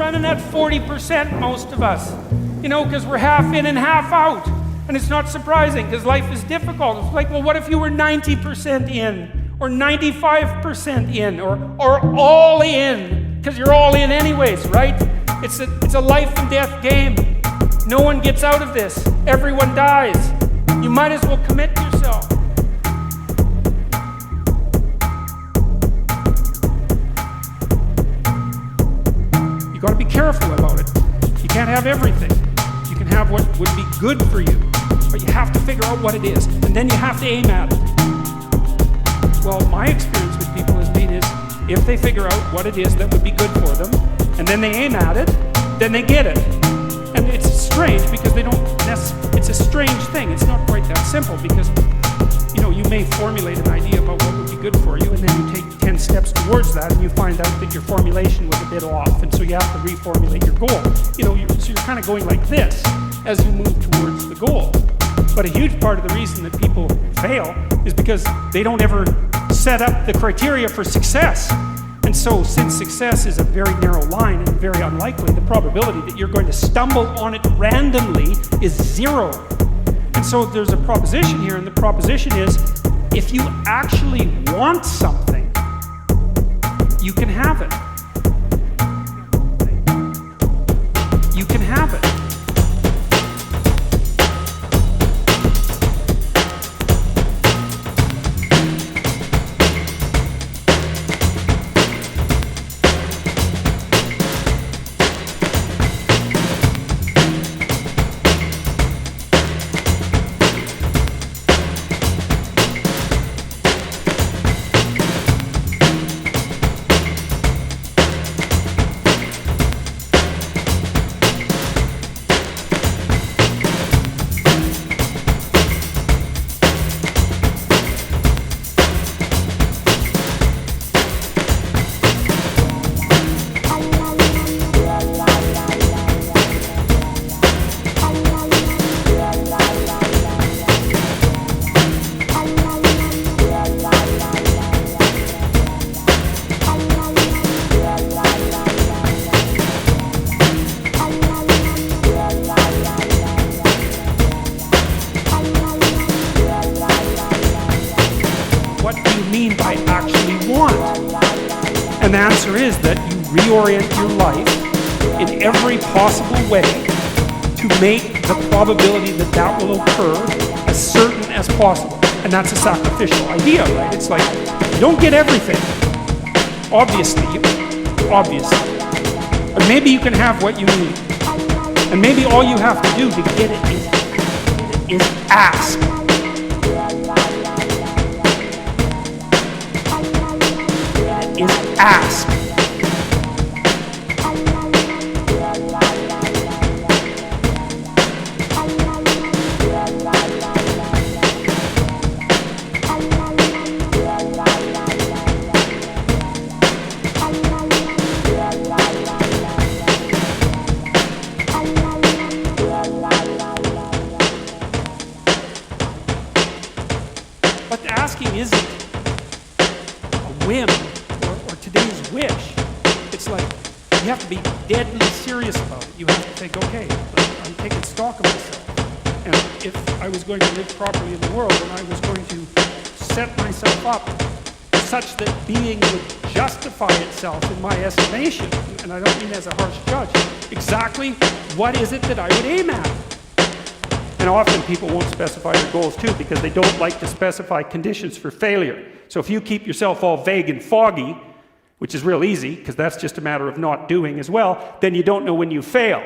running at 40%, most of us. You know, because we're half in and half out. And it's not surprising, because life is difficult. It's like, well, what if you were 90% in? Or 95% in? Or all in? Because you're all in anyways, right? It's a life and death game. No one gets out of this. Everyone dies. You might as well commit yourself. You got to be careful about it. You can't have everything. You can have what would be good for you, but you have to figure out what it is, and then you have to aim at it. Well, my experience with people has been is, if they figure out what it is that would be good for them, and then they aim at it, then they get it. And it's strange because they don't it's a strange thing. It's not quite that simple because, you know, you may formulate an idea about what would be good for you, and then you take 10 steps towards that, and you find out that your formulation was a bit off, and so you have to reformulate your goal. You know, so you're kind of going like this as you move towards the goal. But a huge part of the reason that people fail is because they don't ever set up the criteria for success. And so, since success is a very narrow line and very unlikely, the probability that you're going to stumble on it randomly is 0. And so there's a proposition here, and the proposition is, if you actually want something, you can have it. You can have it. And the answer is that you reorient your life in every possible way to make the probability that that will occur as certain as possible. And that's a sacrificial idea, right? It's like, you don't get everything. Obviously. But maybe you can have what you need. And maybe all you have to do to get it is ask. Ask. But the asking isn't a whim or today's wish. It's like you have to be deadly serious about it. You have to think, okay, I'm taking stock of myself. And if I was going to live properly in the world, and I was going to set myself up such that being would justify itself in my estimation, and I don't mean as a harsh judge, exactly what is it that I would aim at? And often people won't specify their goals too because they don't like to specify conditions for failure. So if you keep yourself all vague and foggy, which is real easy because that's just a matter of not doing as well, then you don't know when you fail.